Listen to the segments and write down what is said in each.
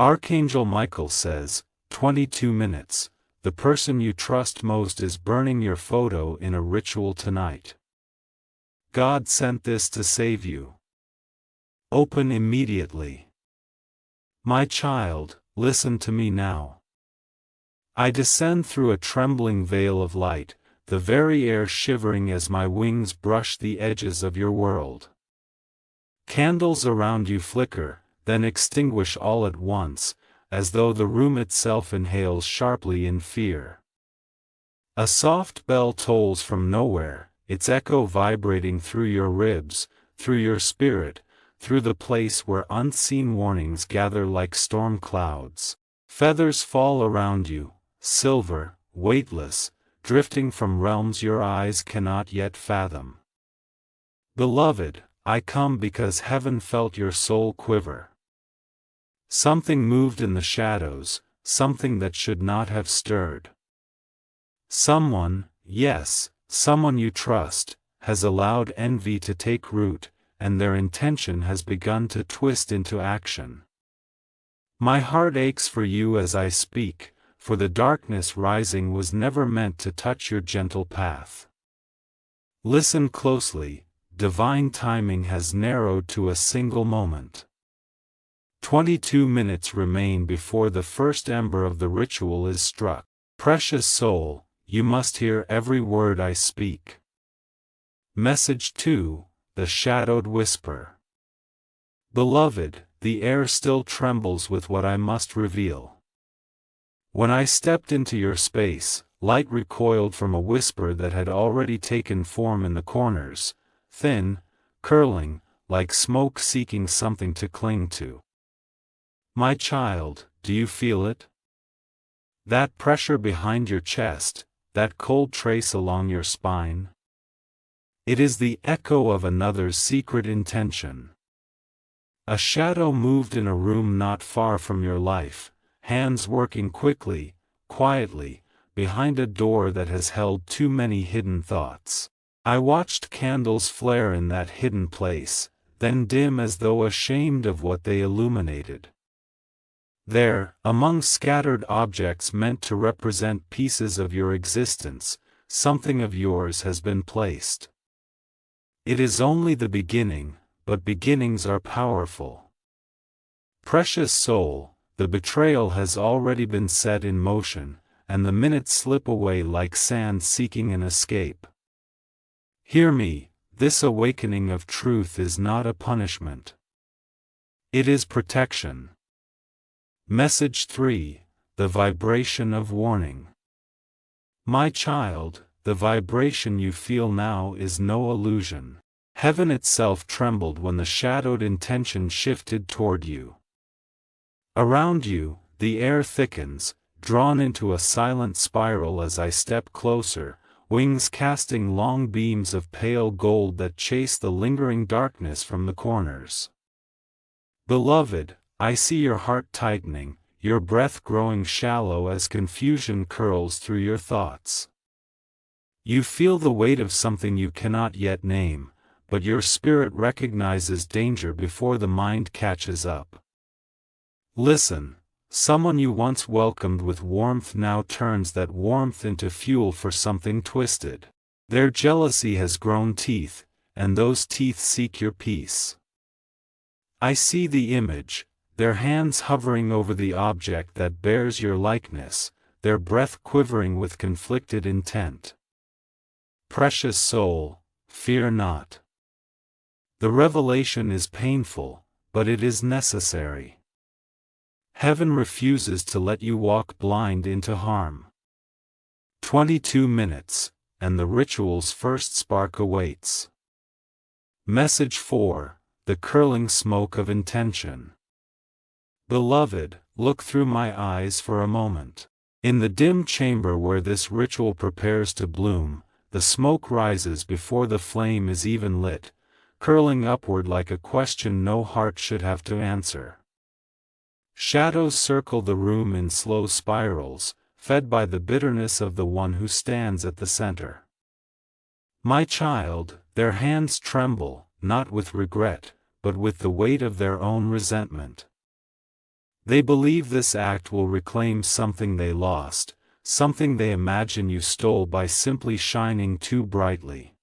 Archangel Michael says, 22 minutes, the person you trust most is burning your photo in a ritual tonight. God sent this to save you. Open immediately. My child, listen to me now. I descend through a trembling veil of light, the very air shivering as my wings brush the edges of your world. Candles around you flicker, then extinguish all at once, as though the room itself inhales sharply in fear. A soft bell tolls from nowhere, its echo vibrating through your ribs, through your spirit, through the place where unseen warnings gather like storm clouds. Feathers fall around you, silver, weightless, drifting from realms your eyes cannot yet fathom. Beloved, I come because heaven felt your soul quiver. Something moved in the shadows, something that should not have stirred. Someone, yes, someone you trust, has allowed envy to take root, and their intention has begun to twist into action. My heart aches for you as I speak, for the darkness rising was never meant to touch your gentle path. Listen closely, divine timing has narrowed to a single moment. 22 minutes remain before the first ember of the ritual is struck. Precious soul, you must hear every word I speak. Message 2, the shadowed whisper. Beloved, the air still trembles with what I must reveal. When I stepped into your space, light recoiled from a whisper that had already taken form in the corners, thin, curling, like smoke seeking something to cling to. My child, do you feel it? That pressure behind your chest, that cold trace along your spine? It is the echo of another's secret intention. A shadow moved in a room not far from your life, hands working quickly, quietly, behind a door that has held too many hidden thoughts. I watched candles flare in that hidden place, then dim as though ashamed of what they illuminated. There, among scattered objects meant to represent pieces of your existence, something of yours has been placed. It is only the beginning, but beginnings are powerful. Precious soul, the betrayal has already been set in motion, and the minutes slip away like sand seeking an escape. Hear me, this awakening of truth is not a punishment. It is protection. Message 3, the vibration of warning. My child, the vibration you feel now is no illusion. Heaven itself trembled when the shadowed intention shifted toward you. Around you, the air thickens, drawn into a silent spiral as I step closer, wings casting long beams of pale gold that chase the lingering darkness from the corners. Beloved, I see your heart tightening, your breath growing shallow as confusion curls through your thoughts. You feel the weight of something you cannot yet name, but your spirit recognizes danger before the mind catches up. Listen, someone you once welcomed with warmth now turns that warmth into fuel for something twisted. Their jealousy has grown teeth, and those teeth seek your peace. I see the image, their hands hovering over the object that bears your likeness, their breath quivering with conflicted intent. Precious soul, fear not. The revelation is painful, but it is necessary. Heaven refuses to let you walk blind into harm. 22 minutes, and the ritual's first spark awaits. Message 4, the curling smoke of intention. Beloved, look through my eyes for a moment. In the dim chamber where this ritual prepares to bloom, the smoke rises before the flame is even lit, curling upward like a question no heart should have to answer. Shadows circle the room in slow spirals, fed by the bitterness of the one who stands at the center. My child, their hands tremble, not with regret, but with the weight of their own resentment. They believe this act will reclaim something they lost, something they imagine you stole by simply shining too brightly.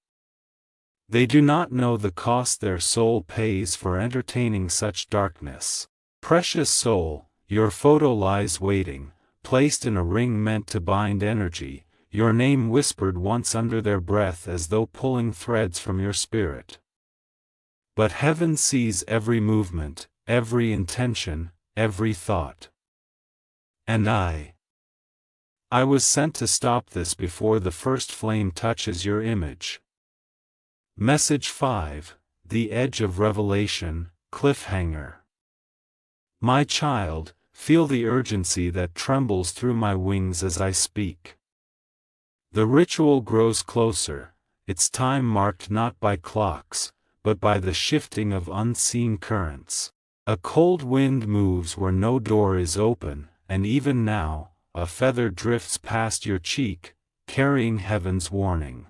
They do not know the cost their soul pays for entertaining such darkness. Precious soul, your photo lies waiting, placed in a ring meant to bind energy, your name whispered once under their breath as though pulling threads from your spirit. But heaven sees every movement, every intention, every thought. And I was sent to stop this before the first flame touches your image. Message 5, The Edge of Revelation, Cliffhanger. My child, feel the urgency that trembles through my wings as I speak. The ritual grows closer, its time marked not by clocks, but by the shifting of unseen currents. A cold wind moves where no door is open, and even now, a feather drifts past your cheek, carrying heaven's warning.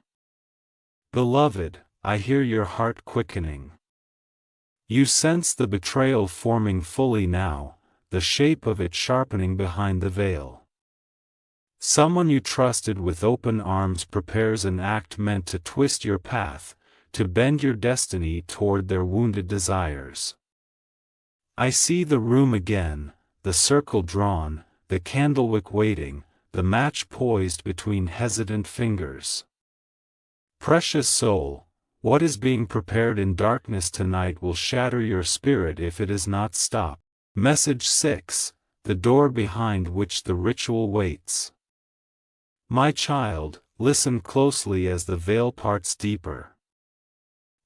Beloved, I hear your heart quickening. You sense the betrayal forming fully now, the shape of it sharpening behind the veil. Someone you trusted with open arms prepares an act meant to twist your path, to bend your destiny toward their wounded desires. I see the room again, the circle drawn, the candlewick waiting, the match poised between hesitant fingers. Precious soul, what is being prepared in darkness tonight will shatter your spirit if it is not stopped. Message 6, The Door Behind Which the Ritual Waits. My child, listen closely as the veil parts deeper.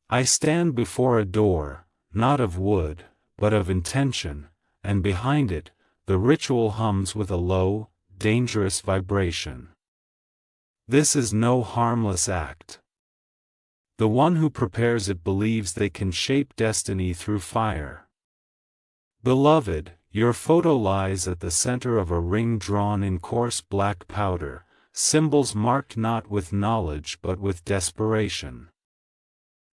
I stand before a door, not of wood, but of intention, and behind it, the ritual hums with a low, dangerous vibration. This is no harmless act. The one who prepares it believes they can shape destiny through fire. Beloved, your photo lies at the center of a ring drawn in coarse black powder, symbols marked not with knowledge but with desperation.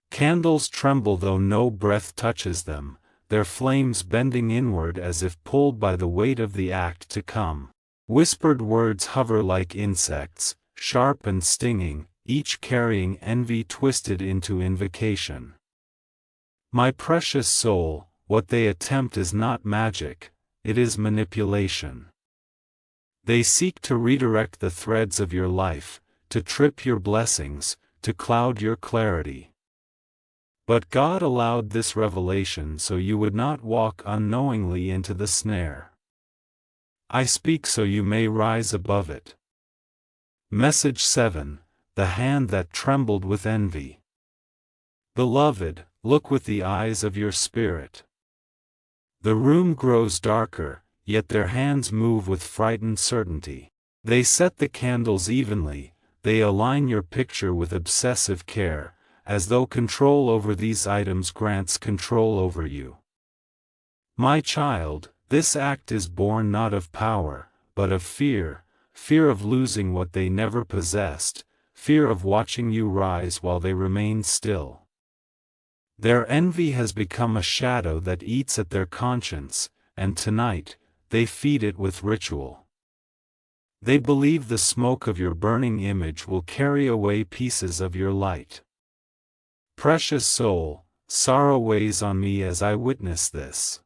Candles tremble though no breath touches them, their flames bending inward as if pulled by the weight of the act to come. Whispered words hover like insects, sharp and stinging, each carrying envy twisted into invocation. My precious soul, what they attempt is not magic, it is manipulation. They seek to redirect the threads of your life, to trip your blessings, to cloud your clarity. But God allowed this revelation so you would not walk unknowingly into the snare. I speak so you may rise above it. Message 7, The Hand That Trembled with Envy. Beloved, look with the eyes of your spirit. The room grows darker, yet their hands move with frightened certainty. They set the candles evenly, they align your picture with obsessive care, as though control over these items grants control over you. My child, this act is born not of power, but of fear, fear of losing what they never possessed, fear of watching you rise while they remain still. Their envy has become a shadow that eats at their conscience, and tonight, they feed it with ritual. They believe the smoke of your burning image will carry away pieces of your light. Precious soul, sorrow weighs on me as I witness this.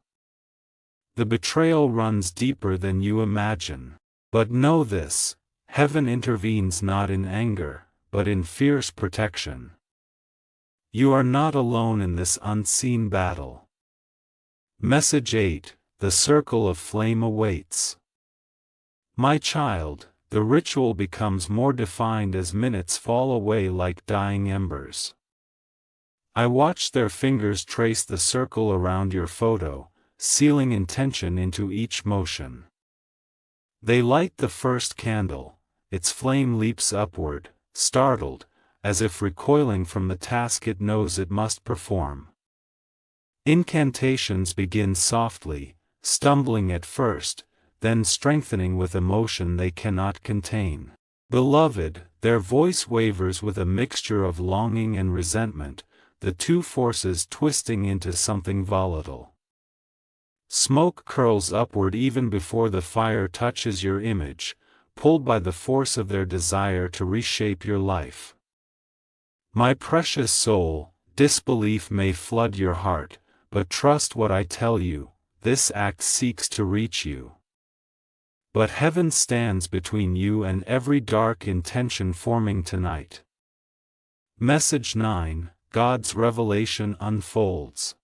The betrayal runs deeper than you imagine. But know this, heaven intervenes not in anger, but in fierce protection. You are not alone in this unseen battle. Message 8, The Circle of Flame awaits. My child, the ritual becomes more defined as minutes fall away like dying embers. I watch their fingers trace the circle around your photo, sealing intention into each motion. They light the first candle, its flame leaps upward, startled, as if recoiling from the task it knows it must perform. Incantations begin softly, stumbling at first, then strengthening with emotion they cannot contain. Beloved, their voice wavers with a mixture of longing and resentment, the two forces twisting into something volatile. Smoke curls upward even before the fire touches your image, pulled by the force of their desire to reshape your life. My precious soul, disbelief may flood your heart, but trust what I tell you, this act seeks to reach you. But heaven stands between you and every dark intention forming tonight. Message 9, God's revelation unfolds.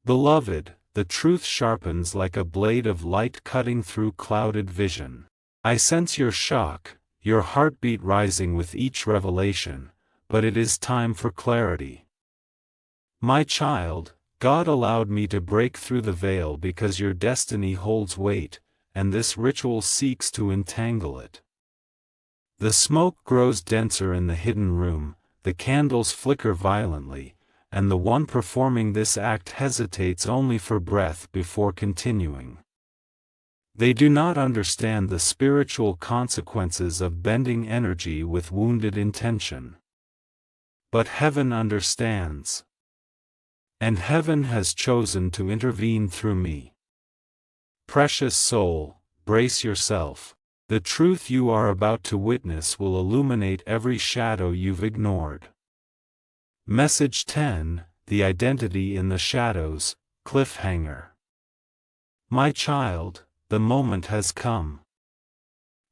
Beloved, the truth sharpens like a blade of light cutting through clouded vision. I sense your shock, your heartbeat rising with each revelation, but it is time for clarity. My child, God allowed me to break through the veil because your destiny holds weight, and this ritual seeks to entangle it. The smoke grows denser in the hidden room, the candles flicker violently, and the one performing this act hesitates only for breath before continuing. They do not understand the spiritual consequences of bending energy with wounded intention. But heaven understands. And heaven has chosen to intervene through me. Precious soul, brace yourself. The truth you are about to witness will illuminate every shadow you've ignored. Message 10, The Identity in the Shadows, Cliffhanger. My child, the moment has come.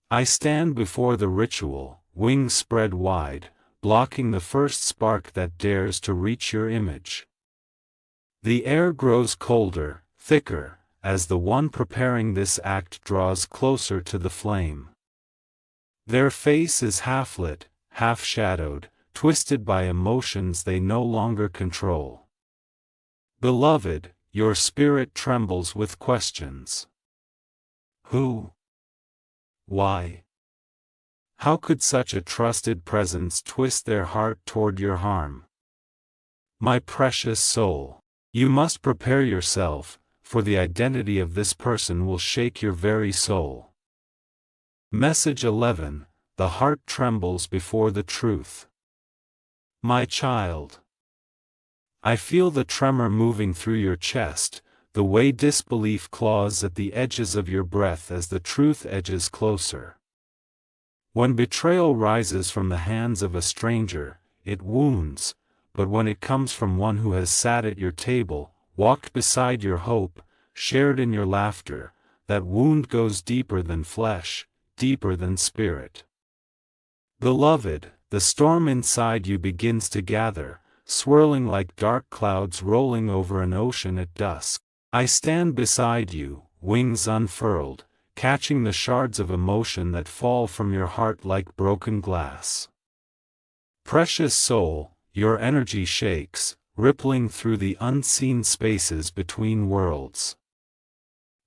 I stand before the ritual, wings spread wide, blocking the first spark that dares to reach your image. The air grows colder, thicker, as the one preparing this act draws closer to the flame. Their face is half-lit, half-shadowed, twisted by emotions they no longer control. Beloved, your spirit trembles with questions. Who? Why? How could such a trusted presence twist their heart toward your harm? My precious soul, you must prepare yourself, for the identity of this person will shake your very soul. Message 11, The Heart Trembles Before the Truth. My child, I feel the tremor moving through your chest, the way disbelief claws at the edges of your breath as the truth edges closer. When betrayal rises from the hands of a stranger, it wounds, but when it comes from one who has sat at your table, walked beside your hope, shared in your laughter, that wound goes deeper than flesh, deeper than spirit. Beloved, the storm inside you begins to gather, swirling like dark clouds rolling over an ocean at dusk. I stand beside you, wings unfurled, catching the shards of emotion that fall from your heart like broken glass. Precious soul, your energy shakes, rippling through the unseen spaces between worlds.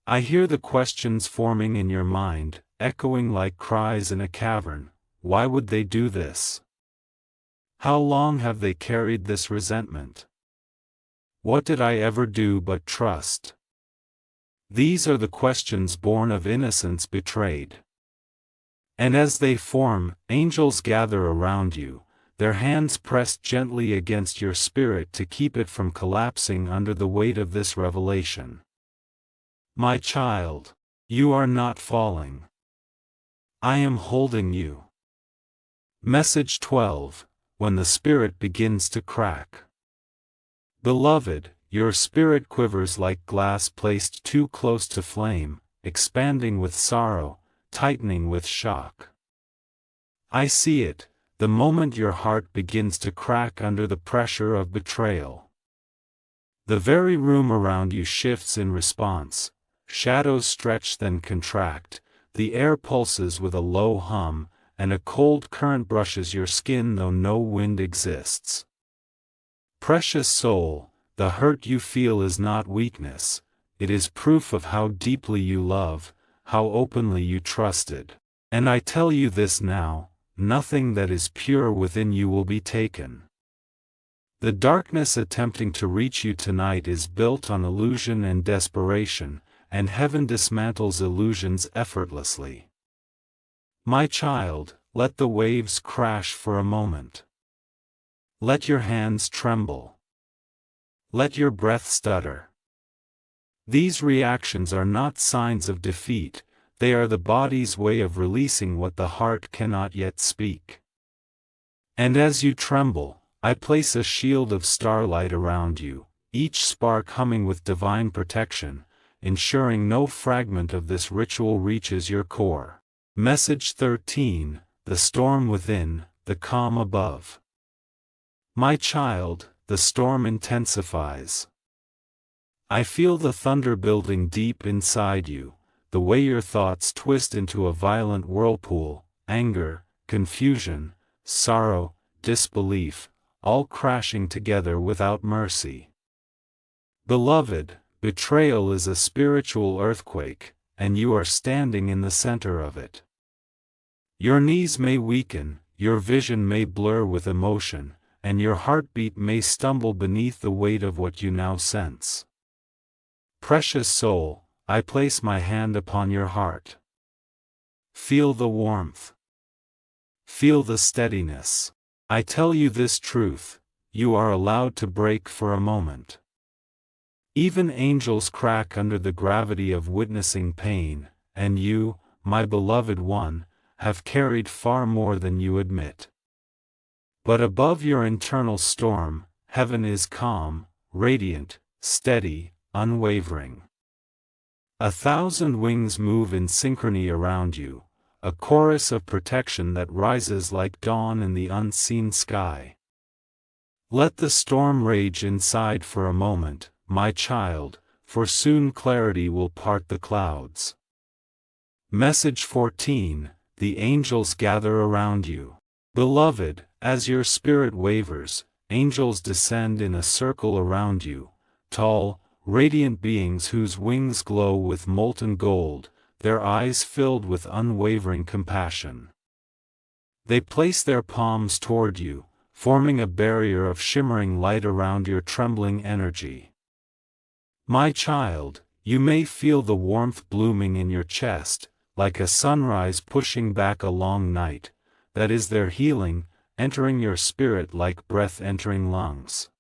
I hear the questions forming in your mind, echoing like cries in a cavern. Why would they do this? How long have they carried this resentment? What did I ever do but trust? These are the questions born of innocence betrayed. And as they form, angels gather around you, their hands pressed gently against your spirit to keep it from collapsing under the weight of this revelation. My child, you are not falling. I am holding you. Message 12, When the Spirit Begins to Crack. Beloved, your spirit quivers like glass placed too close to flame, expanding with sorrow, tightening with shock. I see it, the moment your heart begins to crack under the pressure of betrayal. The very room around you shifts in response, shadows stretch then contract, the air pulses with a low hum, and a cold current brushes your skin though no wind exists. Precious soul, the hurt you feel is not weakness, it is proof of how deeply you love, how openly you trusted. And I tell you this now, nothing that is pure within you will be taken. The darkness attempting to reach you tonight is built on illusion and desperation, and heaven dismantles illusions effortlessly. My child, let the waves crash for a moment. Let your hands tremble. Let your breath stutter. These reactions are not signs of defeat, they are the body's way of releasing what the heart cannot yet speak. And as you tremble, I place a shield of starlight around you, each spark humming with divine protection, ensuring no fragment of this ritual reaches your core. Message 13, the storm within, the calm above. My child, the storm intensifies. I feel the thunder building deep inside you, the way your thoughts twist into a violent whirlpool, anger, confusion, sorrow, disbelief, all crashing together without mercy. Beloved, betrayal is a spiritual earthquake, and you are standing in the center of it. Your knees may weaken, your vision may blur with emotion, and your heartbeat may stumble beneath the weight of what you now sense. Precious soul, I place my hand upon your heart. Feel the warmth. Feel the steadiness. I tell you this truth, you are allowed to break for a moment. Even angels crack under the gravity of witnessing pain, and you, my beloved one, have carried far more than you admit. But above your internal storm, heaven is calm, radiant, steady, unwavering. 1,000 wings move in synchrony around you, a chorus of protection that rises like dawn in the unseen sky. Let the storm rage inside for a moment, my child, for soon clarity will part the clouds. Message 14, the angels gather around you. Beloved, as your spirit wavers, angels descend in a circle around you, tall, radiant beings whose wings glow with molten gold, their eyes filled with unwavering compassion. They place their palms toward you, forming a barrier of shimmering light around your trembling energy. My child, you may feel the warmth blooming in your chest, like a sunrise pushing back a long night, that is their healing, entering your spirit like breath entering lungs.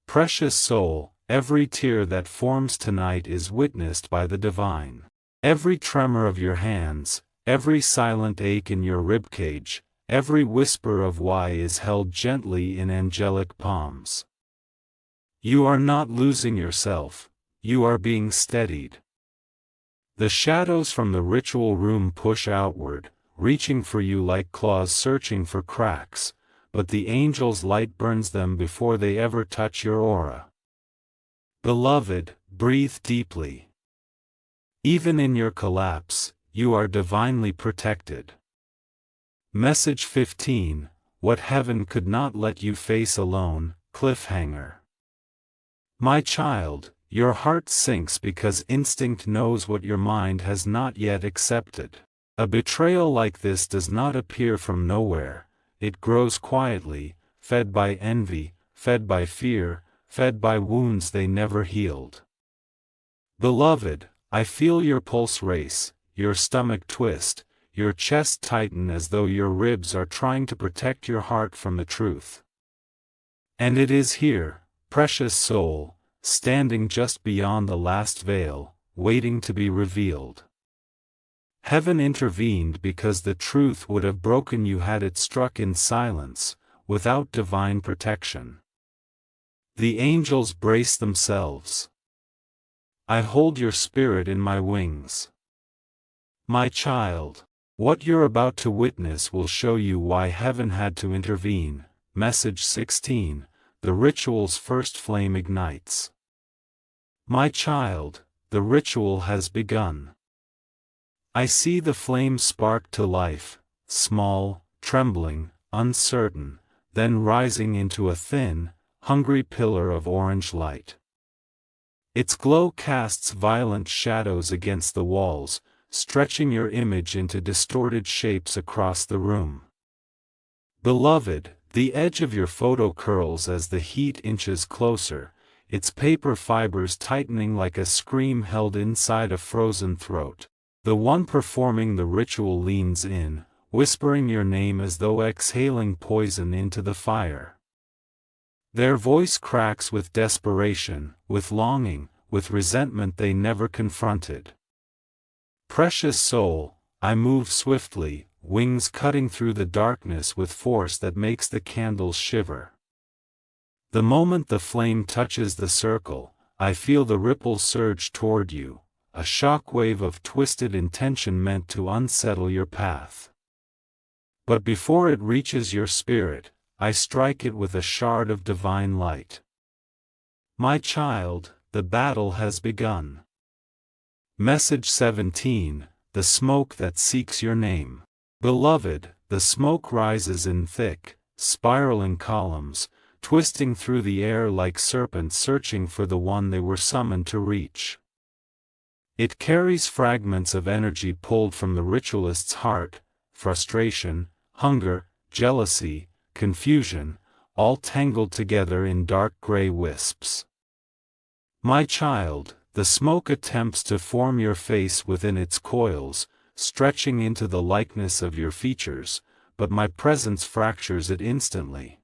Precious soul, every tear that forms tonight is witnessed by the divine. Every tremor of your hands, every silent ache in your ribcage, every whisper of why is held gently in angelic palms. You are not losing yourself, you are being steadied. The shadows from the ritual room push outward, reaching for you like claws searching for cracks, but the angel's light burns them before they ever touch your aura. Beloved, breathe deeply. Even in your collapse, you are divinely protected. Message 15, what heaven could not let you face alone, cliffhanger. My child, your heart sinks because instinct knows what your mind has not yet accepted. A betrayal like this does not appear from nowhere, it grows quietly, fed by envy, fed by fear, fed by wounds they never healed. Beloved, I feel your pulse race, your stomach twist, your chest tighten as though your ribs are trying to protect your heart from the truth. And it is here, precious soul, standing just beyond the last veil, waiting to be revealed. Heaven intervened because the truth would have broken you had it struck in silence, without divine protection. The angels brace themselves. I hold your spirit in my wings. My child, what you're about to witness will show you why heaven had to intervene. Message 16, the ritual's first flame ignites. My child, the ritual has begun. I see the flame spark to life, small, trembling, uncertain, then rising into a thin, hungry pillar of orange light. Its glow casts violent shadows against the walls, stretching your image into distorted shapes across the room. Beloved, the edge of your photo curls as the heat inches closer, its paper fibers tightening like a scream held inside a frozen throat. The one performing the ritual leans in, whispering your name as though exhaling poison into the fire. Their voice cracks with desperation, with longing, with resentment they never confronted. Precious soul, I move swiftly, wings cutting through the darkness with force that makes the candles shiver. The moment the flame touches the circle, I feel the ripples surge toward you, a shock wave of twisted intention meant to unsettle your path. But before it reaches your spirit, I strike it with a shard of divine light. My child, the battle has begun. Message 17, the smoke that seeks your name. Beloved, the smoke rises in thick, spiraling columns, twisting through the air like serpents searching for the one they were summoned to reach. It carries fragments of energy pulled from the ritualist's heart, frustration, hunger, jealousy, confusion, all tangled together in dark gray wisps. My child, the smoke attempts to form your face within its coils, stretching into the likeness of your features, but my presence fractures it instantly.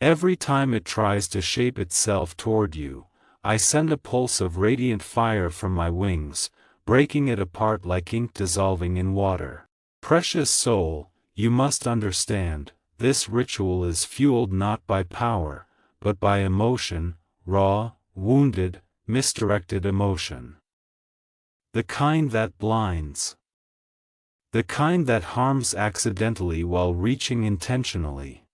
Every time it tries to shape itself toward you, I send a pulse of radiant fire from my wings, breaking it apart like ink dissolving in water. Precious soul, you must understand, this ritual is fueled not by power, but by emotion, raw, wounded, misdirected emotion. The kind that blinds. The kind that harms accidentally while reaching intentionally.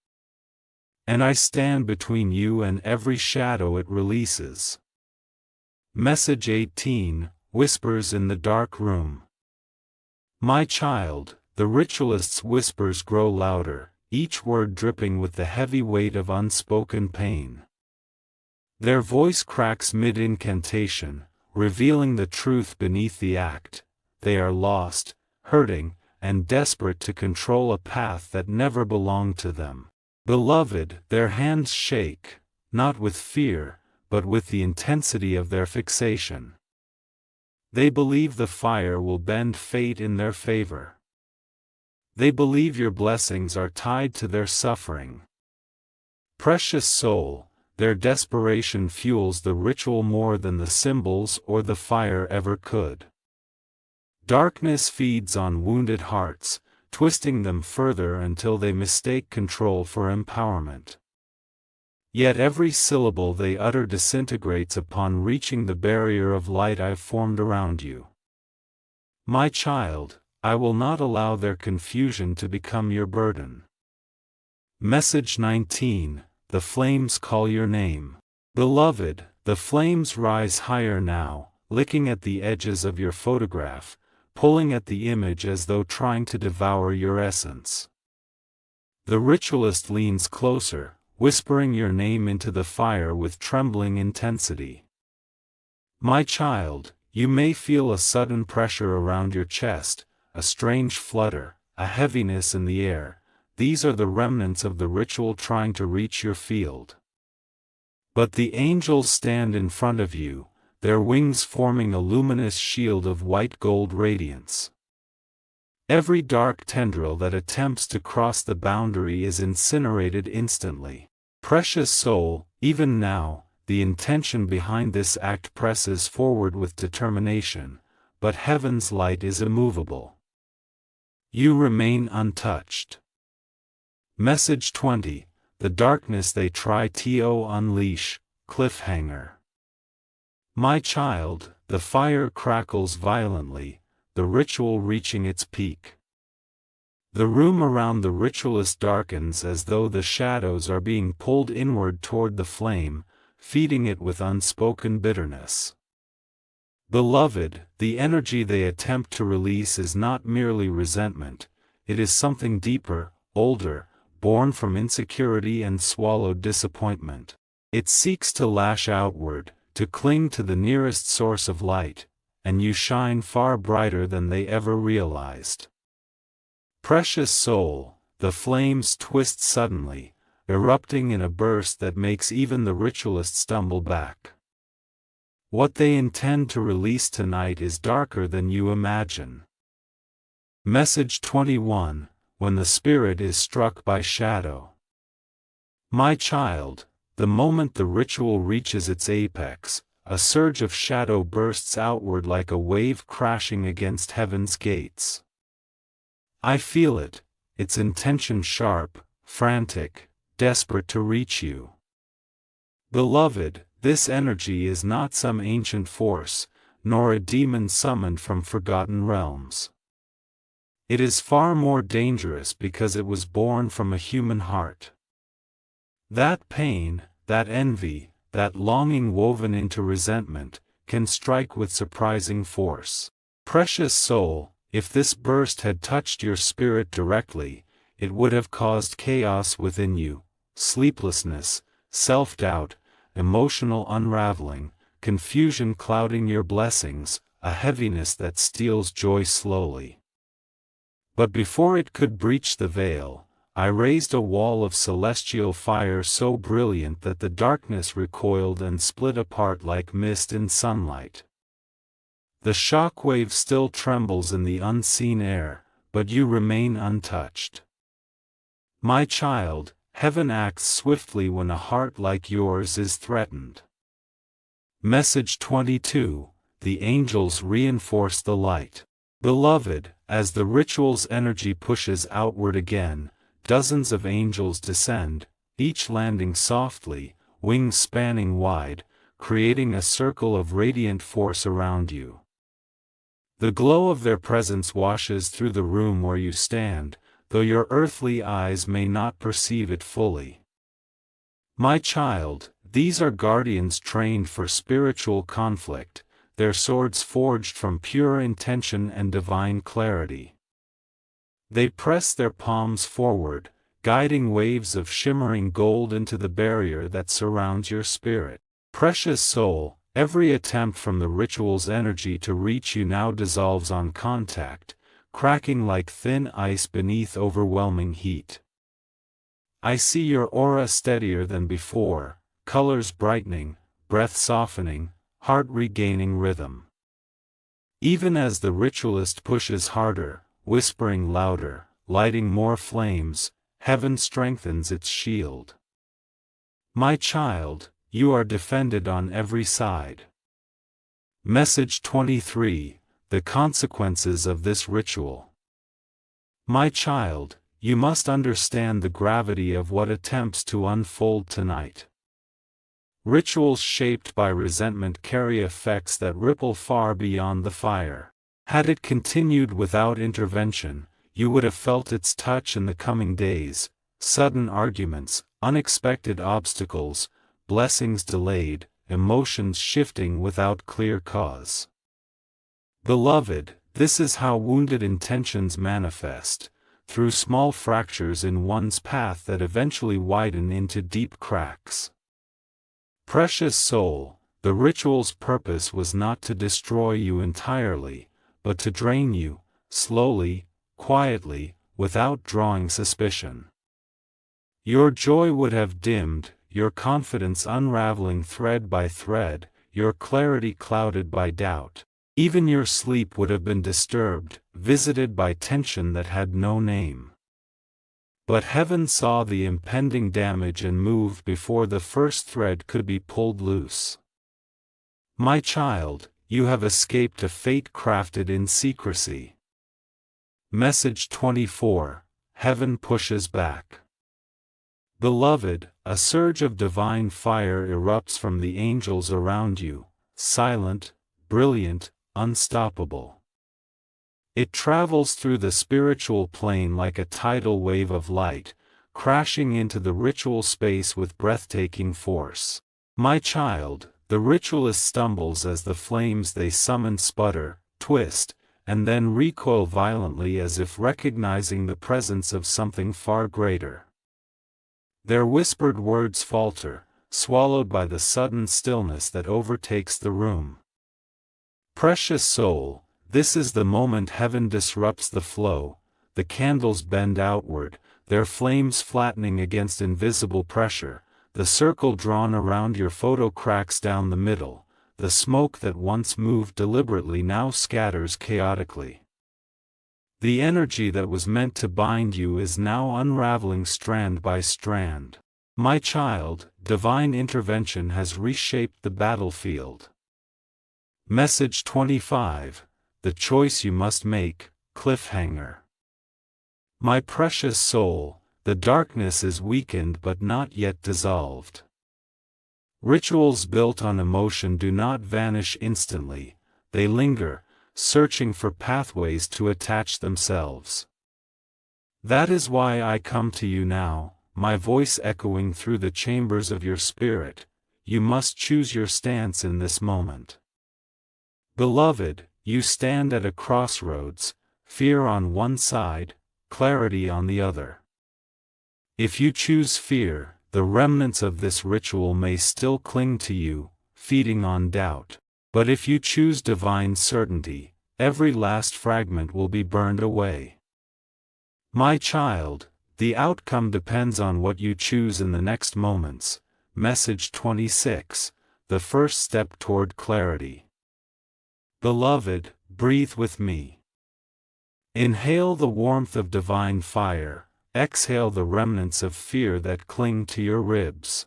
And I stand between you and every shadow it releases. Message 18, whispers in the dark room. My child, the ritualist's whispers grow louder, each word dripping with the heavy weight of unspoken pain. Their voice cracks mid-incantation, revealing the truth beneath the act. They are lost, hurting, and desperate to control a path that never belonged to them. Beloved, their hands shake, not with fear, but with the intensity of their fixation. They believe the fire will bend fate in their favor. They believe your blessings are tied to their suffering. Precious soul, their desperation fuels the ritual more than the symbols or the fire ever could. Darkness feeds on wounded hearts, twisting them further until they mistake control for empowerment. Yet every syllable they utter disintegrates upon reaching the barrier of light I've formed around you. My child, I will not allow their confusion to become your burden. Message 19, the flames call your name. Beloved, the flames rise higher now, licking at the edges of your photograph, pulling at the image as though trying to devour your essence. The ritualist leans closer, whispering your name into the fire with trembling intensity. My child, you may feel a sudden pressure around your chest, a strange flutter, a heaviness in the air. These are the remnants of the ritual trying to reach your field. But the angels stand in front of you, their wings forming a luminous shield of white gold radiance. Every dark tendril that attempts to cross the boundary is incinerated instantly. Precious soul, even now, the intention behind this act presses forward with determination, but heaven's light is immovable. You remain untouched. Message 20, the darkness they try to unleash, cliffhanger. My child, the fire crackles violently, the ritual reaching its peak. The room around the ritualist darkens as though the shadows are being pulled inward toward the flame, feeding it with unspoken bitterness. Beloved, the energy they attempt to release is not merely resentment, it is something deeper, older, born from insecurity and swallowed disappointment. It seeks to lash outward, to cling to the nearest source of light, and you shine far brighter than they ever realized. Precious soul, the flames twist suddenly, erupting in a burst that makes even the ritualist stumble back. What they intend to release tonight is darker than you imagine. Message 21, when the spirit is struck by shadow. My child, the moment the ritual reaches its apex, a surge of shadow bursts outward like a wave crashing against heaven's gates. I feel it, its intention sharp, frantic, desperate to reach you. Beloved, this energy is not some ancient force, nor a demon summoned from forgotten realms. It is far more dangerous because it was born from a human heart. That pain, that envy, that longing woven into resentment, can strike with surprising force. Precious soul, if this burst had touched your spirit directly, it would have caused chaos within you, sleeplessness, self-doubt, emotional unraveling, confusion clouding your blessings, a heaviness that steals joy slowly. But before it could breach the veil, I raised a wall of celestial fire so brilliant that the darkness recoiled and split apart like mist in sunlight. The shock wave still trembles in the unseen air, but you remain untouched. My child, heaven acts swiftly when a heart like yours is threatened. Message 22, the angels reinforce the light. Beloved, as the ritual's energy pushes outward again, dozens of angels descend, each landing softly, wings spanning wide, creating a circle of radiant force around you. The glow of their presence washes through the room where you stand, though your earthly eyes may not perceive it fully. My child, these are guardians trained for spiritual conflict, their swords forged from pure intention and divine clarity. They press their palms forward, guiding waves of shimmering gold into the barrier that surrounds your spirit. Precious soul, every attempt from the ritual's energy to reach you now dissolves on contact, cracking like thin ice beneath overwhelming heat. I see your aura steadier than before, colors brightening, breath softening, heart regaining rhythm. Even as the ritualist pushes harder, whispering louder, lighting more flames, heaven strengthens its shield. My child, you are defended on every side. Message 23, the consequences of this ritual. My child, you must understand the gravity of what attempts to unfold tonight. Rituals shaped by resentment carry effects that ripple far beyond the fire. Had it continued without intervention, you would have felt its touch in the coming days: sudden arguments, unexpected obstacles, blessings delayed, emotions shifting without clear cause. Beloved, this is how wounded intentions manifest, through small fractures in one's path that eventually widen into deep cracks. Precious soul, the ritual's purpose was not to destroy you entirely, but to drain you, slowly, quietly, without drawing suspicion. Your joy would have dimmed, your confidence unraveling thread by thread, your clarity clouded by doubt. Even your sleep would have been disturbed, visited by tension that had no name. But heaven saw the impending damage and moved before the first thread could be pulled loose. My child, you have escaped a fate crafted in secrecy. Message 24, heaven pushes back. Beloved, a surge of divine fire erupts from the angels around you, silent, brilliant, unstoppable. It travels through the spiritual plane like a tidal wave of light, crashing into the ritual space with breathtaking force. My child, the ritualist stumbles as the flames they summon sputter, twist, and then recoil violently as if recognizing the presence of something far greater. Their whispered words falter, swallowed by the sudden stillness that overtakes the room. Precious soul, this is the moment heaven disrupts the flow. The candles bend outward, their flames flattening against invisible pressure. The circle drawn around your photo cracks down the middle. The smoke that once moved deliberately now scatters chaotically. The energy that was meant to bind you is now unraveling strand by strand. My child, divine intervention has reshaped the battlefield. Message 25, the choice you must make, cliffhanger. My precious soul, the darkness is weakened but not yet dissolved. Rituals built on emotion do not vanish instantly, they linger, searching for pathways to attach themselves. That is why I come to you now, my voice echoing through the chambers of your spirit. You must choose your stance in this moment. Beloved, you stand at a crossroads, fear on one side, clarity on the other. If you choose fear, the remnants of this ritual may still cling to you, feeding on doubt. But if you choose divine certainty, every last fragment will be burned away. My child, the outcome depends on what you choose in the next moments. Message 26, the first step toward clarity. Beloved, breathe with me. Inhale the warmth of divine fire, exhale the remnants of fear that cling to your ribs.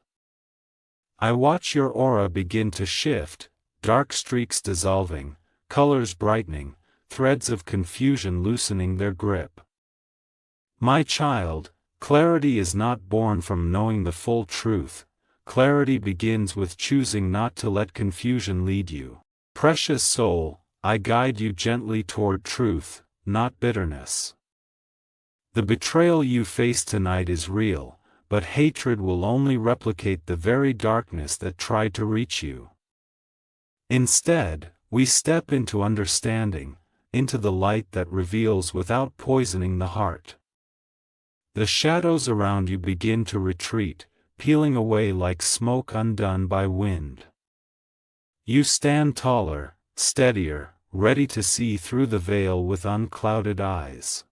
I watch your aura begin to shift, dark streaks dissolving, colors brightening, threads of confusion loosening their grip. My child, clarity is not born from knowing the full truth. Clarity begins with choosing not to let confusion lead you. Precious soul, I guide you gently toward truth, not bitterness. The betrayal you face tonight is real, but hatred will only replicate the very darkness that tried to reach you. Instead, we step into understanding, into the light that reveals without poisoning the heart. The shadows around you begin to retreat, peeling away like smoke undone by wind. You stand taller, steadier, ready to see through the veil with unclouded eyes.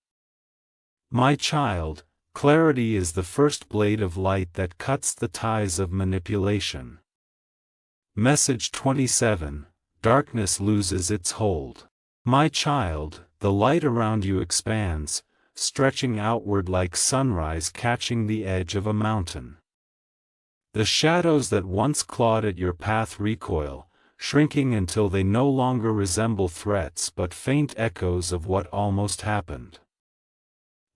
My child, clarity is the first blade of light that cuts the ties of manipulation. Message 27, darkness loses its hold. My child, the light around you expands, stretching outward like sunrise catching the edge of a mountain. The shadows that once clawed at your path recoil, shrinking until they no longer resemble threats but faint echoes of what almost happened.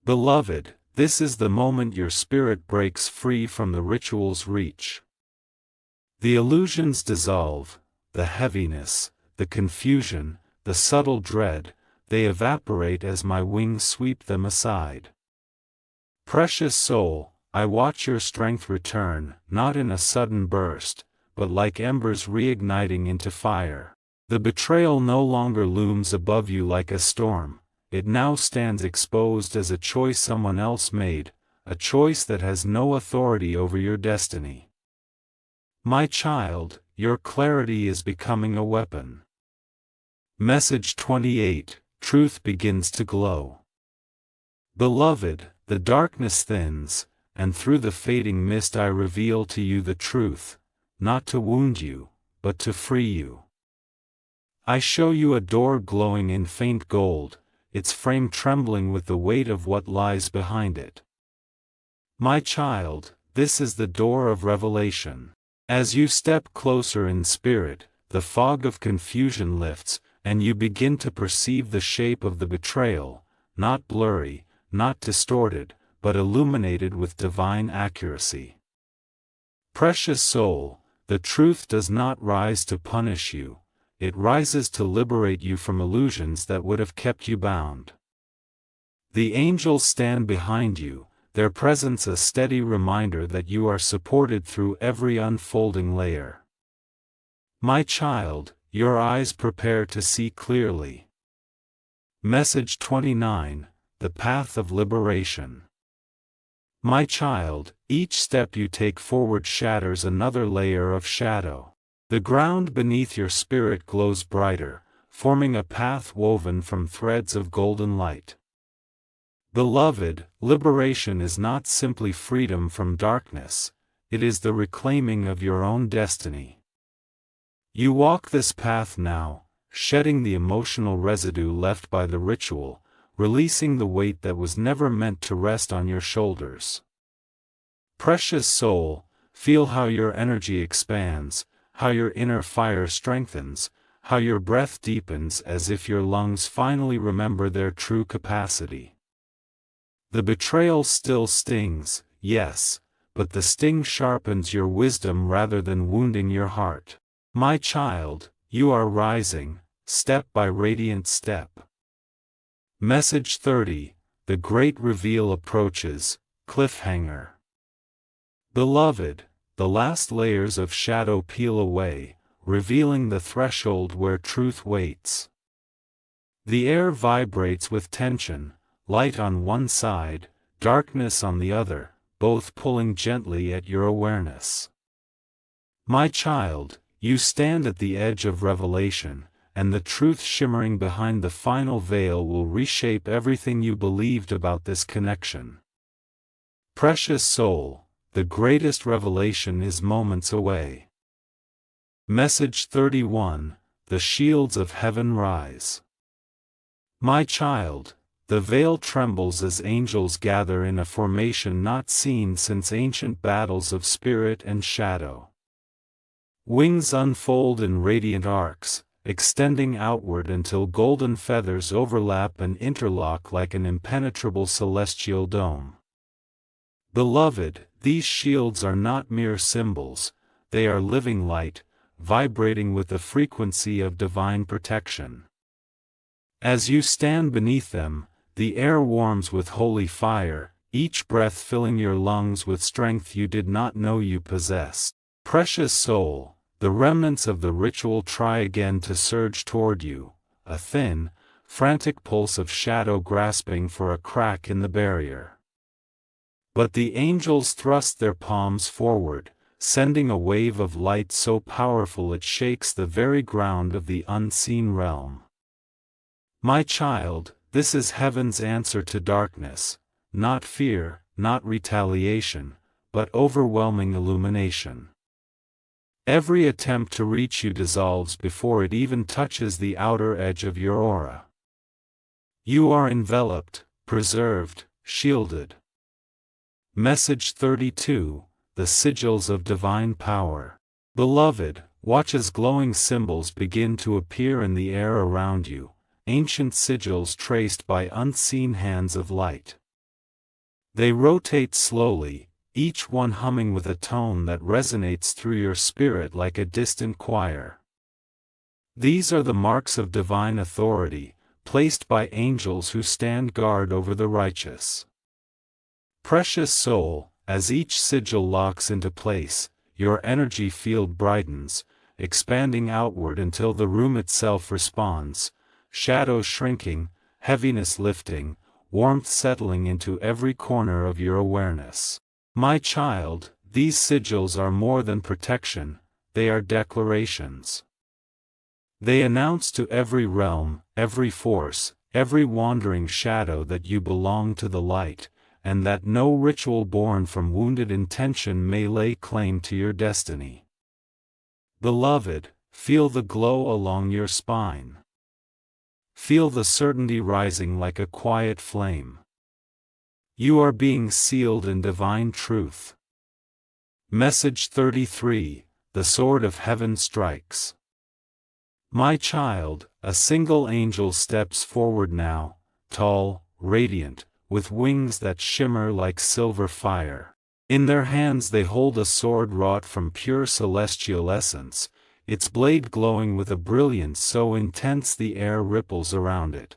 Beloved, this is the moment your spirit breaks free from the ritual's reach. The illusions dissolve, the heaviness, the confusion, the subtle dread, they evaporate as my wings sweep them aside. Precious soul, I watch your strength return, not in a sudden burst, but like embers reigniting into fire. The betrayal no longer looms above you like a storm, it now stands exposed as a choice someone else made, a choice that has no authority over your destiny. My child, your clarity is becoming a weapon. Message 28, truth begins to glow. Beloved, the darkness thins, and through the fading mist I reveal to you the truth, not to wound you, but to free you. I show you a door glowing in faint gold, its frame trembling with the weight of what lies behind it. My child, this is the door of revelation. As you step closer in spirit, the fog of confusion lifts, and you begin to perceive the shape of the betrayal, not blurry, not distorted, but illuminated with divine accuracy. Precious soul, the truth does not rise to punish you, it rises to liberate you from illusions that would have kept you bound. The angels stand behind you, their presence a steady reminder that you are supported through every unfolding layer. My child, your eyes prepare to see clearly. Message 29, the path of liberation. My child, each step you take forward shatters another layer of shadow. The ground beneath your spirit glows brighter, forming a path woven from threads of golden light. Beloved, liberation is not simply freedom from darkness, it is the reclaiming of your own destiny. You walk this path now, shedding the emotional residue left by the ritual, releasing the weight that was never meant to rest on your shoulders. Precious soul, feel how your energy expands, how your inner fire strengthens, how your breath deepens as if your lungs finally remember their true capacity. The betrayal still stings, yes, but the sting sharpens your wisdom rather than wounding your heart. My child, you are rising, step by radiant step. Message 30, the great reveal approaches, cliffhanger. Beloved, the last layers of shadow peel away, revealing the threshold where truth waits. The air vibrates with tension, light on one side, darkness on the other, both pulling gently at your awareness. My child, you stand at the edge of revelation, and the truth shimmering behind the final veil will reshape everything you believed about this connection. Precious soul, the greatest revelation is moments away. Message 31, the shields of heaven rise. My child, the veil trembles as angels gather in a formation not seen since ancient battles of spirit and shadow. Wings unfold in radiant arcs, extending outward until golden feathers overlap and interlock like an impenetrable celestial dome. Beloved, these shields are not mere symbols, they are living light, vibrating with the frequency of divine protection. As you stand beneath them, the air warms with holy fire, each breath filling your lungs with strength you did not know you possessed. Precious soul, the remnants of the ritual try again to surge toward you, a thin, frantic pulse of shadow grasping for a crack in the barrier. But the angels thrust their palms forward, sending a wave of light so powerful it shakes the very ground of the unseen realm. My child, this is heaven's answer to darkness, not fear, not retaliation, but overwhelming illumination. Every attempt to reach you dissolves before it even touches the outer edge of your aura. You are enveloped, preserved, shielded. Message 32, the sigils of divine power. Beloved, watch as glowing symbols begin to appear in the air around you, ancient sigils traced by unseen hands of light. They rotate slowly, each one humming with a tone that resonates through your spirit like a distant choir. These are the marks of divine authority, placed by angels who stand guard over the righteous. Precious soul, as each sigil locks into place, your energy field brightens, expanding outward until the room itself responds, shadows shrinking, heaviness lifting, warmth settling into every corner of your awareness. My child, these sigils are more than protection, they are declarations. They announce to every realm, every force, every wandering shadow that you belong to the light, and that no ritual born from wounded intention may lay claim to your destiny. Beloved, feel the glow along your spine. Feel the certainty rising like a quiet flame. You are being sealed in divine truth. Message 33, the sword of heaven strikes. My child, a single angel steps forward now, tall, radiant, with wings that shimmer like silver fire. In their hands they hold a sword wrought from pure celestial essence, its blade glowing with a brilliance so intense the air ripples around it.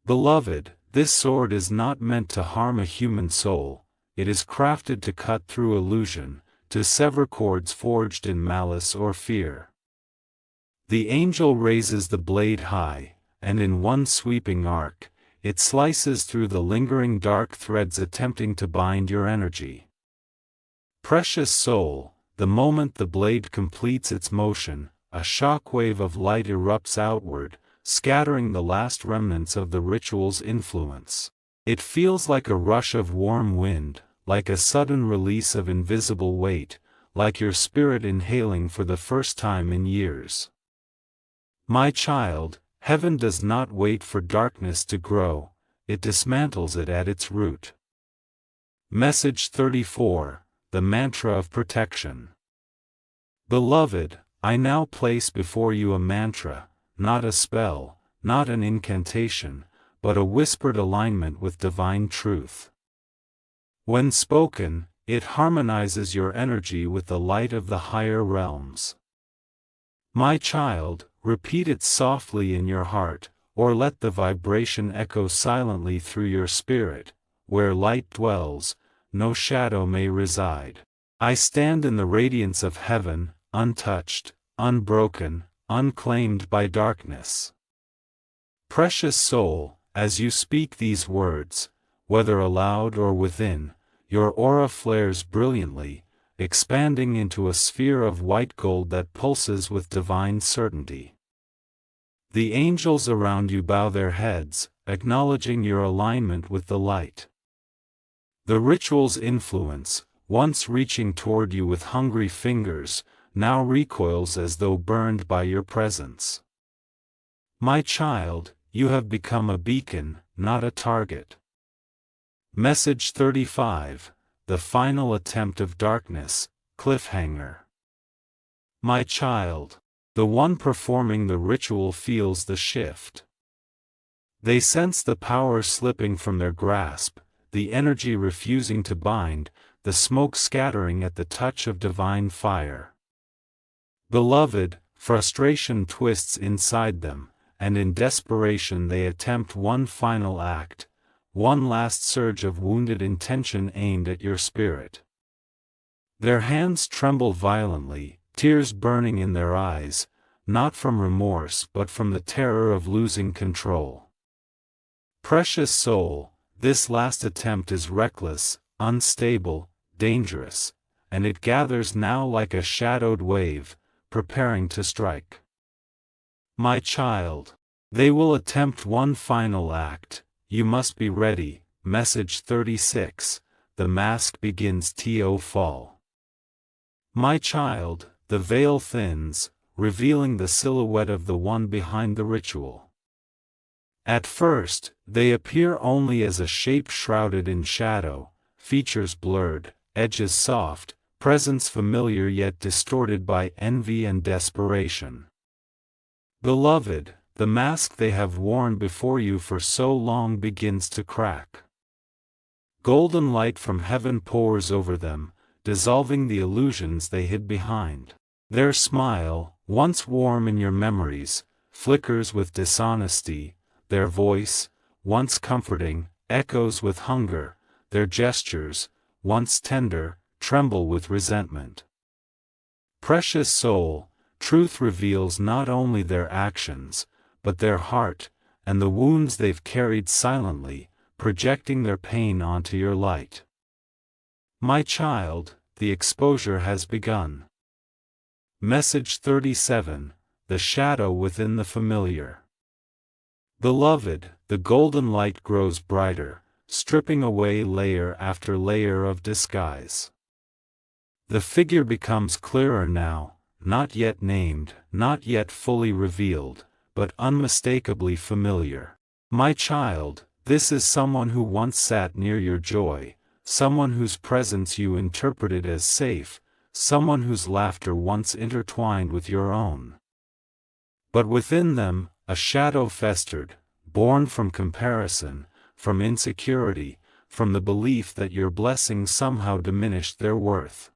Beloved, this sword is not meant to harm a human soul, it is crafted to cut through illusion, to sever cords forged in malice or fear. The angel raises the blade high, and in one sweeping arc, it slices through the lingering dark threads attempting to bind your energy. Precious soul, the moment the blade completes its motion, a shockwave of light erupts outward, scattering the last remnants of the ritual's influence. It feels like a rush of warm wind, like a sudden release of invisible weight, like your spirit inhaling for the first time in years. My child, heaven does not wait for darkness to grow, it dismantles it at its root. Message 34, the mantra of protection. Beloved, I now place before you a mantra, not a spell, not an incantation, but a whispered alignment with divine truth. When spoken, it harmonizes your energy with the light of the higher realms. My child, repeat it softly in your heart, or let the vibration echo silently through your spirit. Where light dwells, no shadow may reside. I stand in the radiance of heaven, untouched, unbroken, unclaimed by darkness. Precious soul, as you speak these words, whether aloud or within, your aura flares brilliantly, expanding into a sphere of white gold that pulses with divine certainty. The angels around you bow their heads, acknowledging your alignment with the light. The ritual's influence, once reaching toward you with hungry fingers, now recoils as though burned by your presence. My child, you have become a beacon, not a target. Message 35, the final attempt of darkness, cliffhanger. My child, the one performing the ritual feels the shift. They sense the power slipping from their grasp, the energy refusing to bind, the smoke scattering at the touch of divine fire. Beloved, frustration twists inside them, and in desperation they attempt one final act, one last surge of wounded intention aimed at your spirit. Their hands tremble violently, tears burning in their eyes, not from remorse but from the terror of losing control. Precious soul, this last attempt is reckless, unstable, dangerous, and it gathers now like a shadowed wave, preparing to strike. My child, they will attempt one final act, you must be ready. Message 36, the mask begins to fall. My child, the veil thins, revealing the silhouette of the one behind the ritual. At first, they appear only as a shape shrouded in shadow, features blurred, edges soft, presence familiar yet distorted by envy and desperation. Beloved, the mask they have worn before you for so long begins to crack. Golden light from heaven pours over them, dissolving the illusions they hid behind. Their smile, once warm in your memories, flickers with dishonesty, their voice, once comforting, echoes with hunger, their gestures, once tender, tremble with resentment. Precious soul, truth reveals not only their actions, but their heart, and the wounds they've carried silently, projecting their pain onto your light. My child, the exposure has begun. Message 37, the shadow within the familiar. Beloved, the golden light grows brighter, stripping away layer after layer of disguise. The figure becomes clearer now, not yet named, not yet fully revealed, but unmistakably familiar. My child, this is someone who once sat near your joy, someone whose presence you interpreted as safe, someone whose laughter once intertwined with your own. But within them, a shadow festered, born from comparison, from insecurity, from the belief that your blessings somehow diminished their worth.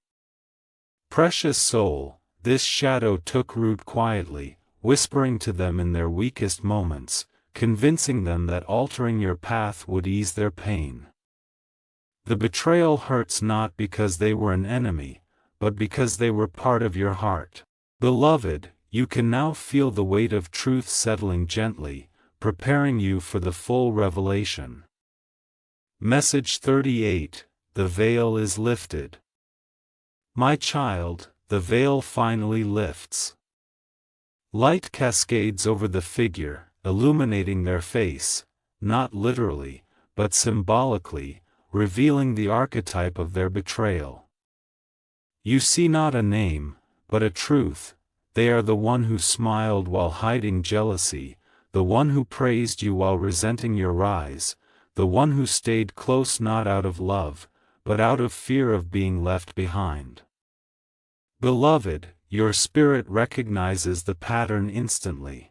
Precious soul, this shadow took root quietly, whispering to them in their weakest moments, convincing them that altering your path would ease their pain. The betrayal hurts not because they were an enemy, but because they were part of your heart. Beloved, you can now feel the weight of truth settling gently, preparing you for the full revelation. Message 38, the veil is lifted. My child, the veil finally lifts. Light cascades over the figure, illuminating their face, not literally, but symbolically, revealing the archetype of their betrayal. You see not a name, but a truth. They are the one who smiled while hiding jealousy, the one who praised you while resenting your rise, the one who stayed close not out of love, but out of fear of being left behind. Beloved, your spirit recognizes the pattern instantly.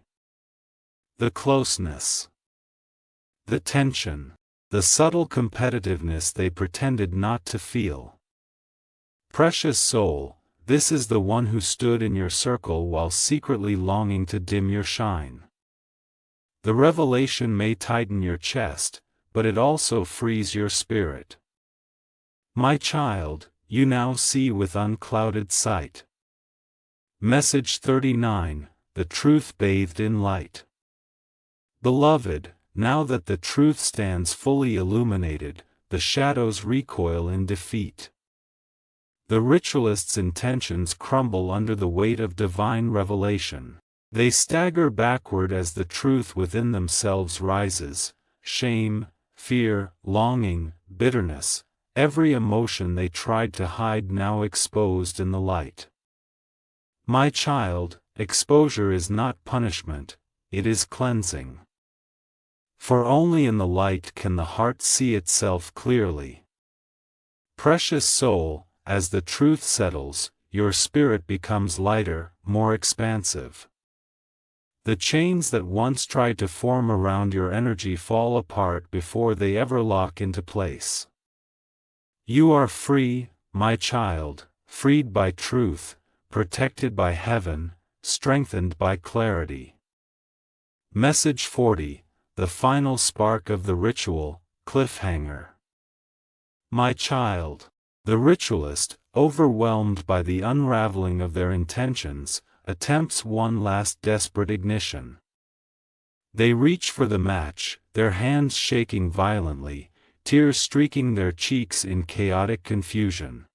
The closeness, the tension, the subtle competitiveness they pretended not to feel. Precious soul, this is the one who stood in your circle while secretly longing to dim your shine. The revelation may tighten your chest, but it also frees your spirit. My child, you now see with unclouded sight. Message 39, the truth bathed in light. Beloved, now that the truth stands fully illuminated, the shadows recoil in defeat. The ritualist's intentions crumble under the weight of divine revelation. They stagger backward as the truth within themselves rises. Shame, fear, longing, bitterness, every emotion they tried to hide now exposed in the light. My child, exposure is not punishment, it is cleansing. For only in the light can the heart see itself clearly. Precious soul, as the truth settles, your spirit becomes lighter, more expansive. The chains that once tried to form around your energy fall apart before they ever lock into place. You are free, my child, freed by truth, protected by heaven, strengthened by clarity. Message 40, the final spark of the ritual, cliffhanger. My child, the ritualist, overwhelmed by the unraveling of their intentions, attempts one last desperate ignition. They reach for the match, their hands shaking violently, tears streaking their cheeks in chaotic confusion.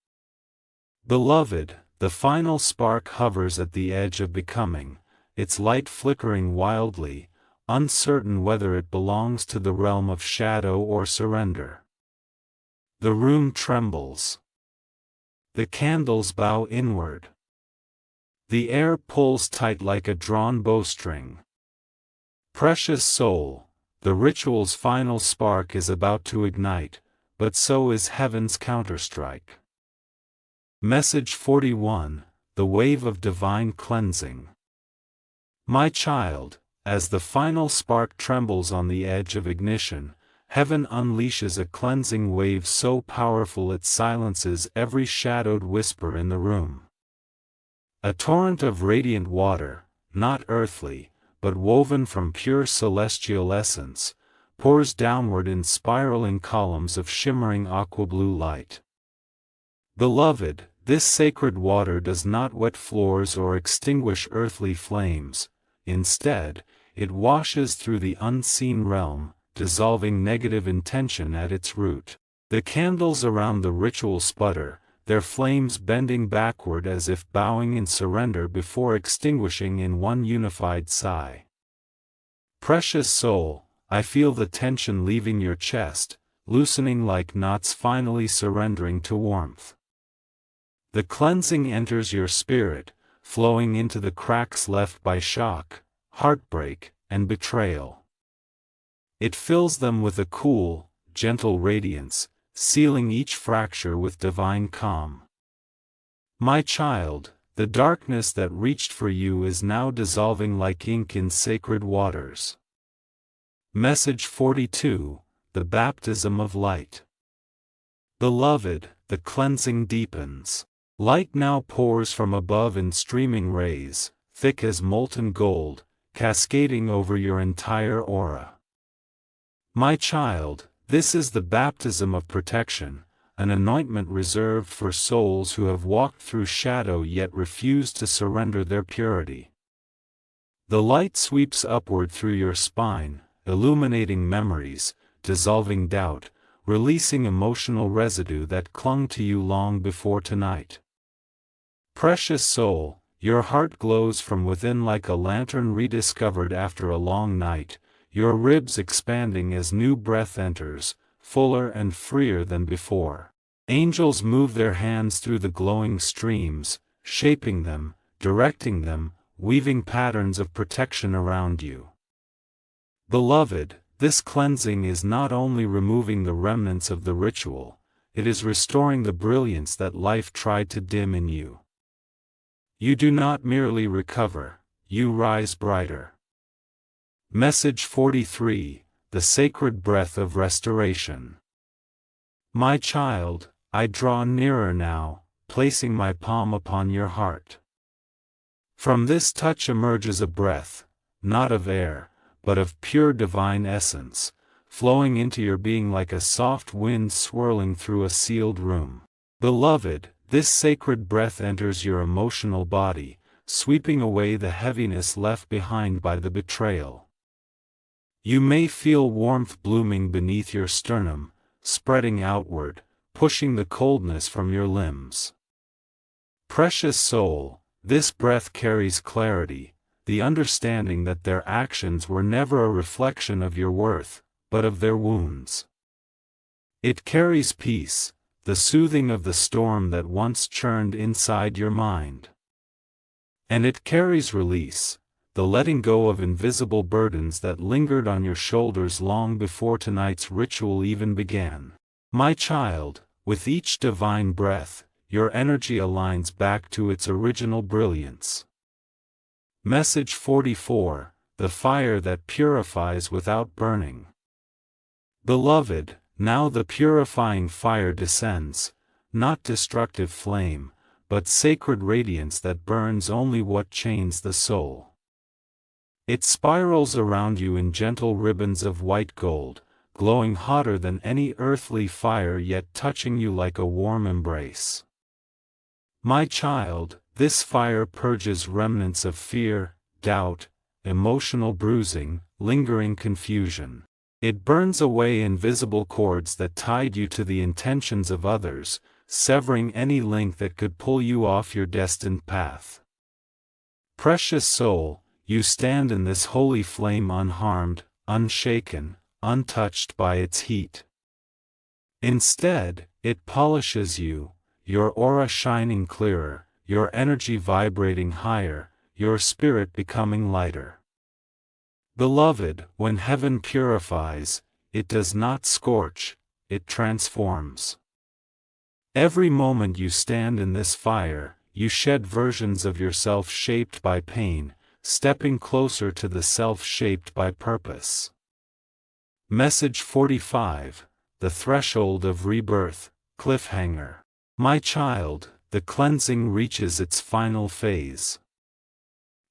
Beloved, the final spark hovers at the edge of becoming, its light flickering wildly, uncertain whether it belongs to the realm of shadow or surrender. The room trembles. The candles bow inward. The air pulls tight like a drawn bowstring. Precious soul, the ritual's final spark is about to ignite, but so is heaven's counterstrike. Message 41, the wave of divine cleansing. My child, as the final spark trembles on the edge of ignition, heaven unleashes a cleansing wave so powerful it silences every shadowed whisper in the room. A torrent of radiant water, not earthly, but woven from pure celestial essence, pours downward in spiraling columns of shimmering aqua-blue light. Beloved, this sacred water does not wet floors or extinguish earthly flames. Instead, it washes through the unseen realm, dissolving negative intention at its root. The candles around the ritual sputter, their flames bending backward as if bowing in surrender before extinguishing in one unified sigh. Precious soul, I feel the tension leaving your chest, loosening like knots finally surrendering to warmth. The cleansing enters your spirit, flowing into the cracks left by shock, heartbreak, and betrayal. It fills them with a cool, gentle radiance, sealing each fracture with divine calm. My child, the darkness that reached for you is now dissolving like ink in sacred waters. Message 42, the baptism of light. Beloved, the cleansing deepens. Light now pours from above in streaming rays, thick as molten gold, cascading over your entire aura. My child, this is the baptism of protection, an anointment reserved for souls who have walked through shadow yet refused to surrender their purity. The light sweeps upward through your spine, illuminating memories, dissolving doubt, releasing emotional residue that clung to you long before tonight. Precious soul, your heart glows from within like a lantern rediscovered after a long night, your ribs expanding as new breath enters, fuller and freer than before. Angels move their hands through the glowing streams, shaping them, directing them, weaving patterns of protection around you. Beloved, this cleansing is not only removing the remnants of the ritual, it is restoring the brilliance that life tried to dim in you. You do not merely recover, you rise brighter. Message 43, the sacred breath of restoration. My child, I draw nearer now, placing my palm upon your heart. From this touch emerges a breath, not of air, but of pure divine essence, flowing into your being like a soft wind swirling through a sealed room. Beloved, this sacred breath enters your emotional body, sweeping away the heaviness left behind by the betrayal. You may feel warmth blooming beneath your sternum, spreading outward, pushing the coldness from your limbs. Precious soul, this breath carries clarity, the understanding that their actions were never a reflection of your worth, but of their wounds. It carries peace, the soothing of the storm that once churned inside your mind. And it carries release, the letting go of invisible burdens that lingered on your shoulders long before tonight's ritual even began. My child, with each divine breath, your energy aligns back to its original brilliance. Message 44, the fire that purifies without burning. Beloved, now the purifying fire descends, not destructive flame, but sacred radiance that burns only what chains the soul. It spirals around you in gentle ribbons of white gold, glowing hotter than any earthly fire yet touching you like a warm embrace. My child, this fire purges remnants of fear, doubt, emotional bruising, lingering confusion. It burns away invisible cords that tied you to the intentions of others, severing any link that could pull you off your destined path. Precious soul, you stand in this holy flame unharmed, unshaken, untouched by its heat. Instead, it polishes you, your aura shining clearer, your energy vibrating higher, your spirit becoming lighter. Beloved, when heaven purifies, it does not scorch, it transforms. Every moment you stand in this fire, you shed versions of yourself shaped by pain, stepping closer to the self shaped by purpose. Message 45, the threshold of rebirth, cliffhanger. My child, the cleansing reaches its final phase.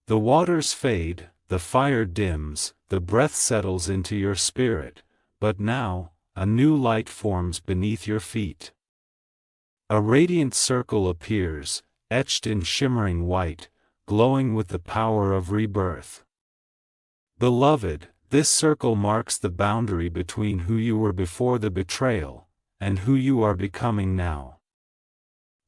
The waters fade, the fire dims, the breath settles into your spirit, but now, a new light forms beneath your feet. A radiant circle appears, etched in shimmering white, glowing with the power of rebirth. Beloved, this circle marks the boundary between who you were before the betrayal, and who you are becoming now.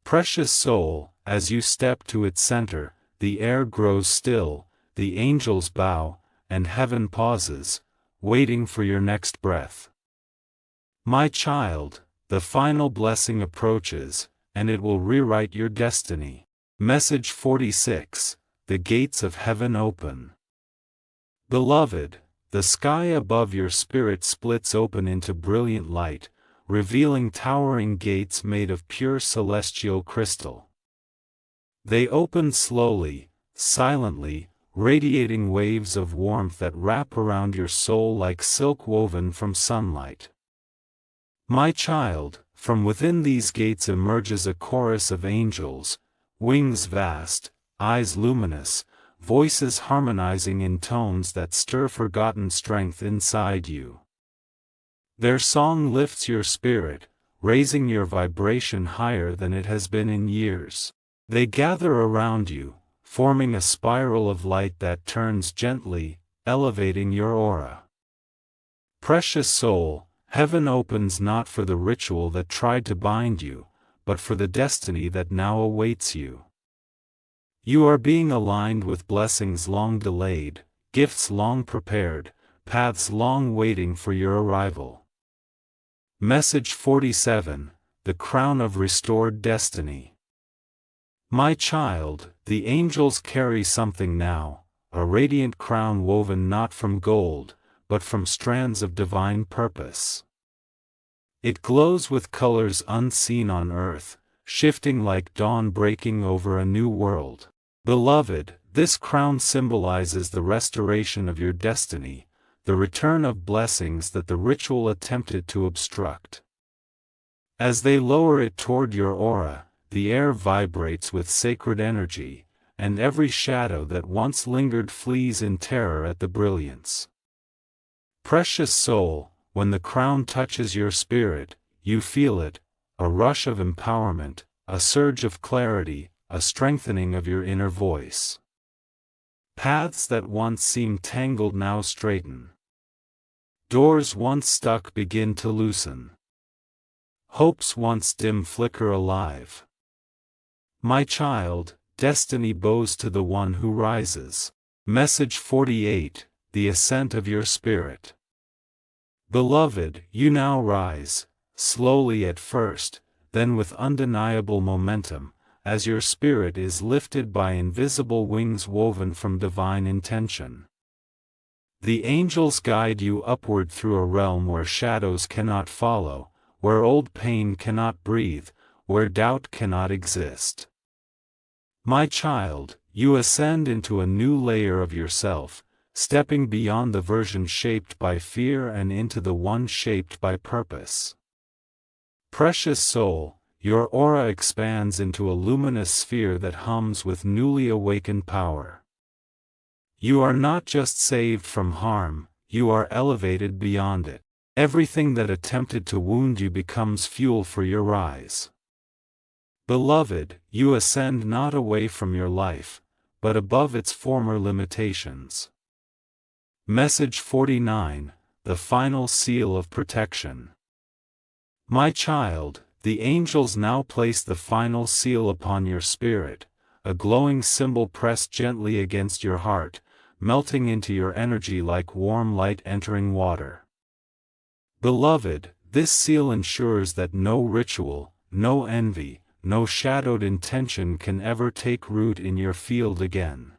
Precious soul, as you step to its center, the air grows still, the angels bow, and heaven pauses, waiting for your next breath. My child, the final blessing approaches, and it will rewrite your destiny. Message 46, the gates of heaven open. Beloved, the sky above your spirit splits open into brilliant light, revealing towering gates made of pure celestial crystal. They open slowly, silently, radiating waves of warmth that wrap around your soul like silk woven from sunlight. My child, from within these gates emerges a chorus of angels, wings vast, eyes luminous, voices harmonizing in tones that stir forgotten strength inside you. Their song lifts your spirit, raising your vibration higher than it has been in years. They gather around you, forming a spiral of light that turns gently, elevating your aura. Precious soul, heaven opens not for the ritual that tried to bind you, but for the destiny that now awaits you. You are being aligned with blessings long delayed, gifts long prepared, paths long waiting for your arrival. Message 47, the crown of restored destiny. My child, the angels carry something now, a radiant crown woven not from gold, but from strands of divine purpose. It glows with colors unseen on earth, shifting like dawn breaking over a new world. Beloved, this crown symbolizes the restoration of your destiny, the return of blessings that the ritual attempted to obstruct. As they lower it toward your aura, the air vibrates with sacred energy, and every shadow that once lingered flees in terror at the brilliance. Precious soul, when the crown touches your spirit, you feel it, a rush of empowerment, a surge of clarity, a strengthening of your inner voice. Paths that once seemed tangled now straighten. Doors once stuck begin to loosen. Hopes once dim flicker alive. My child, destiny bows to the one who rises. Message 48, the ascent of your spirit. Beloved, you now rise, slowly at first, then with undeniable momentum, as your spirit is lifted by invisible wings woven from divine intention. The angels guide you upward through a realm where shadows cannot follow, where old pain cannot breathe, where doubt cannot exist. My child, you ascend into a new layer of yourself, stepping beyond the version shaped by fear and into the one shaped by purpose. Precious soul, your aura expands into a luminous sphere that hums with newly awakened power. You are not just saved from harm, you are elevated beyond it. Everything that attempted to wound you becomes fuel for your rise. Beloved, you ascend not away from your life, but above its former limitations. Message 49, the final seal of protection. My child, the angels now place the final seal upon your spirit, a glowing symbol pressed gently against your heart, melting into your energy like warm light entering water. Beloved, this seal ensures that no ritual, no envy, no shadowed intention can ever take root in your field again.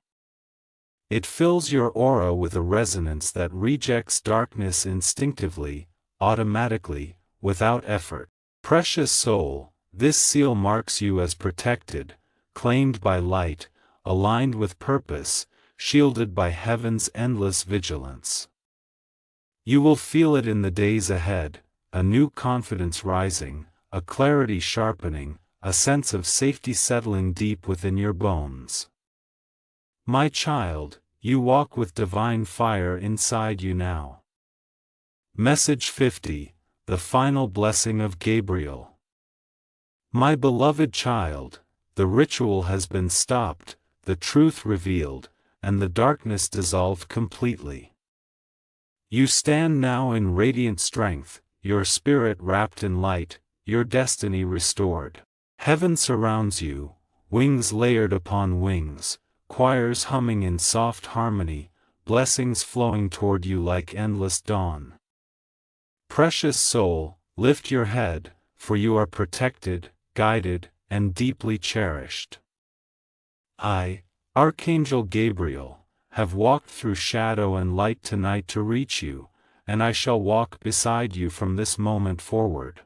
It fills your aura with a resonance that rejects darkness instinctively, automatically, without effort. Precious soul, this seal marks you as protected, claimed by light, aligned with purpose, shielded by heaven's endless vigilance. You will feel it in the days ahead, a new confidence rising, a clarity sharpening, a sense of safety settling deep within your bones. My child, you walk with divine fire inside you now. Message 50, the final blessing of Gabriel. My beloved child, the ritual has been stopped, the truth revealed, and the darkness dissolved completely. You stand now in radiant strength, your spirit wrapped in light, your destiny restored. Heaven surrounds you, wings layered upon wings, choirs humming in soft harmony, blessings flowing toward you like endless dawn. Precious soul, lift your head, for you are protected, guided, and deeply cherished. I, Archangel Gabriel, have walked through shadow and light tonight to reach you, and I shall walk beside you from this moment forward.